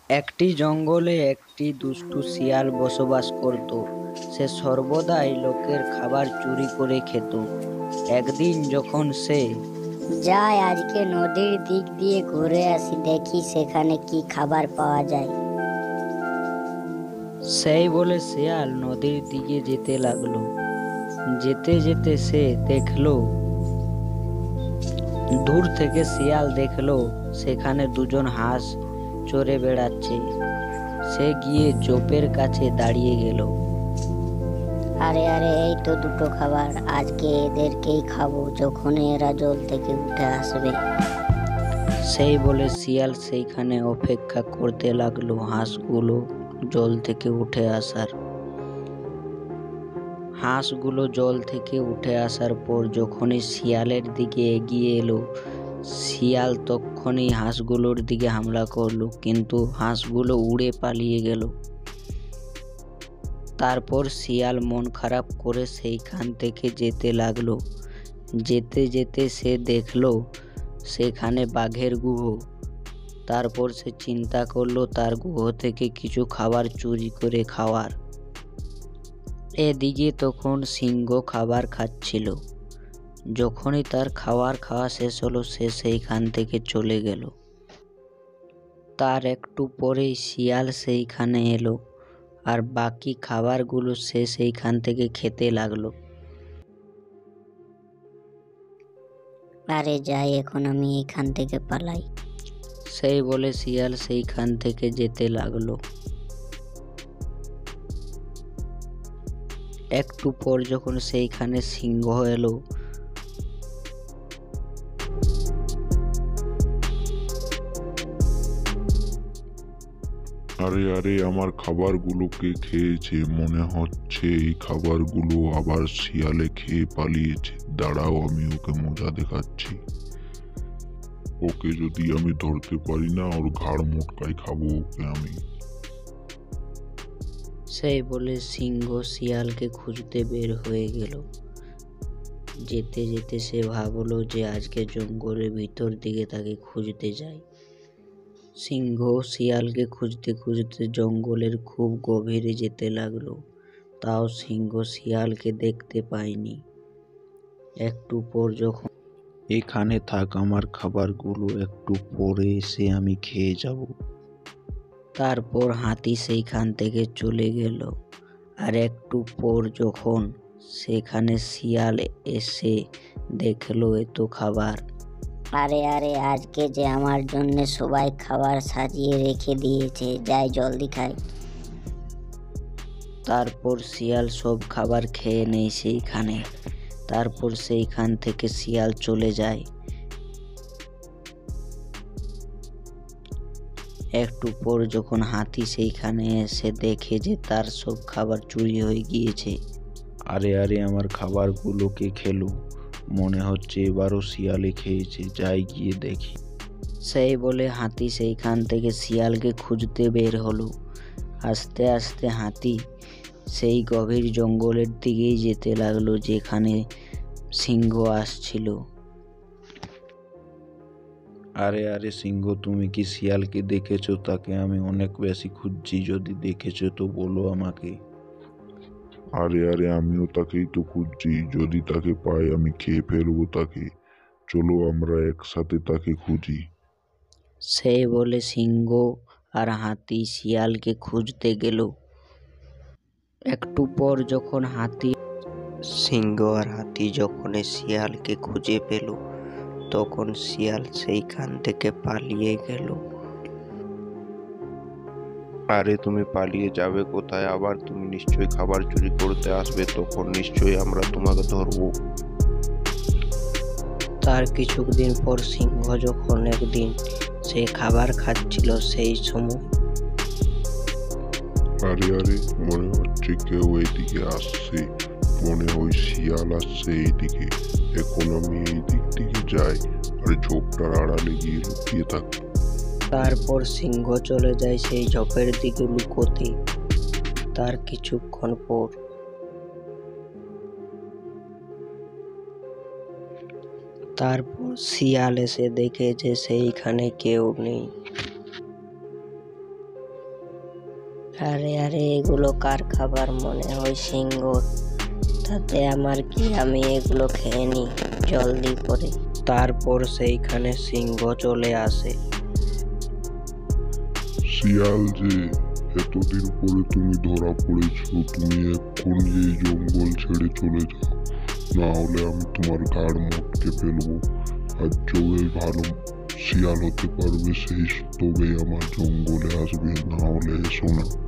একটি জঙ্গলে একটি দুষ্টু শিয়াল বসবাস করত। সে সর্বদাই লোকের খাবার চুরি করে খেত। একদিন যখন সে যাই আজকে নদীর দিক দিয়ে ঘুরে আসি, দেখি সেখানে কি খাবার পাওয়া যায়। সেই বলে শিয়াল নদীর দিকে যেতে লাগলো। যেতে যেতে সে দেখলো, দূর থেকে শিয়াল দেখলো সেখানে দুজন হাঁস চড়ে বেড়াচ্ছে। সে গিয়ে জোপের কাছে দাঁড়িয়ে গেল। আরে আরে, এই তো দুটো খাবার, আজকে এদেরকেই খাবো যখন এরা জল থেকে উঠে আসবে। সেই বলে শিয়াল সেইখানে অপেক্ষা করতে লাগলো হাঁসগুলো জল থেকে উঠে আসার। হাঁসগুলো জল থেকে উঠে আসার পর যখনই শিয়ালের দিকে এগিয়ে এলো, শিয়াল তখনই হাঁসগুলোর দিকে হামলা করলো, কিন্তু হাঁসগুলো উড়ে পালিয়ে গেল। তারপর শিয়াল মন খারাপ করে সেইখান থেকে যেতে লাগলো। যেতে যেতে সে দেখলো সেখানে বাঘের গুহ। তারপর সে চিন্তা করলো তার গুহ থেকে কিছু খাবার চুরি করে খাওয়ার। এদিকে তখন সিংহ খাবার খাচ্ছিল। যখনই তার খাওয়া শেষ হলো, সে সেইখান থেকে চলে গেল। তার একটু পরেই শিয়াল সেইখানে এলো, আর বাকি খাবারগুলো সে সেইখান থেকে খেতে লাগলো। আরে যাই, এখন আমি এখান থেকে পালাই। সেই বলে শিয়াল সেইখান থেকে যেতে লাগলো। একটু পর যখন সেইখানে সিংহ এলো, আরে আরে, আমার খাবারগুলোকে খেয়েছে, মনে হচ্ছে এই খাবারগুলো আবার শিয়ালে খেয়ে পালিয়েছে। দাঁড়াও, আমি ওকে মজা দেখাচ্ছি। ওকে যদি আমি ধরতে পারি না, ওর ঘাড় মোটকাই খাবো ওকে আমি। সেই বলে সিংহ শিয়ালকে খুঁজতে বের হয়ে গেল। যেতে যেতে সে ভাবলো যে আজকে জঙ্গলের ভিতর দিকে তাকে খুঁজতে যাই। সিংহ শিয়ালকে খুঁজতে খুঁজতে জঙ্গলের খুব গভীরে যেতে লাগলো, তাও সিংহ শিয়ালকে দেখতে পায়নি। একটু পর যখন এখানে থাক, আমার খাবারগুলো একটু পরে এসে আমি খেয়ে যাব। তারপর হাতি সেইখান থেকে চলে গেল। আর একটু পর যখন সেখানে শিয়াল এসে দেখলো এত খাবার। আরে আরে, আজকে যে আমার জন্য সবাই খাবার সাজিয়ে রেখে দিয়েছে, যাই জলদি খাই। তারপর শিয়াল সব খাবার খেয়ে নেয় সেইখানে। তারপর সেইখান থেকে শিয়াল চলে যায়। একটু পর যখন হাতি সেইখানে এসে দেখে যে তার সব খাবার চুরি হয়ে গিয়েছে। আরে আরে, আমার খাবারগুলোকে খেলো, মনে হচ্ছে এবারও শিয়ালে খেয়েছে, যাই গিয়ে দেখি। সেই বলে হাতি সেইখান থেকে শিয়ালকে খুঁজতে বের হলো। আস্তে আস্তে হাতি সেই গভীর জঙ্গলের দিকেই যেতে লাগলো যেখানে সিংহ আসছিল। আরে আরে সিংহ, তুমি কি শিয়ালকে দেখেছো? তাকে আমি অনেক বেশি খুঁজছি, যদি দেখেছো তো বলো আমাকে। আরে আরে, আমিও তাকেই তো খুঁজছি, যদি তাকে পাই আমি খেয়ে ফেলবো তাকে। চলো আমরা একসাথে তাকে খুঁজি। সেই বলে সিংহ আর হাতি শিয়ালকে খুঁজতে গেল। একটু পর যখন সিংহ আর হাতি যখন শিয়ালকে খুঁজে পেল, তখন শিয়াল সেইখান থেকে পালিয়ে গেল। আরে তুমি পালিয়ে যাবে কোথায়? আবার তুমি নিশ্চয়ই খাবার চুরি করতে আসবে, তখন নিশ্চয়ই আমরা তোমাকে ধরবো। তার কিছুদিন পর সিংহ যখন একদিন সে খাবার খাচ্ছিল, সেই সময় আরে আরে, মনে হচ্ছে কেউ এইদিকে আসছে, মনে হয় শিয়াল আসছে এইদিকে। এখন আমি এই দিক থেকে যাই আর ঝোপটার আড়ালে গিয়ে লুকিয়ে থাকি। তারপর সিংহ চলে যায় সেই ঝোপের দিকে লুকোতে। তার কিছুক্ষণ পর তারপর শিয়াল এসে দেখে যে সেইখানে কেউ নেই। আরে আরে এগুলো কার খাবার? মনে হয় সিংহর। তাতে আমার কি, আমি এগুলো খেয়ে নি জলদি করে। তারপর সেইখানে সিংহ চলে আসে। শিয়াল যে, এতদিন পরে তুমি ধরা পড়েছো, তুমি এক্ষুনি এই জঙ্গল ছেড়ে চলে যাও, না হলে আমি তোমার ঘাড় মটকে ফেলবো। আর যবে ভালো শিয়াল হতে পারবে সেই তবেই আমার জঙ্গলে আসবে, না হলে এসো না।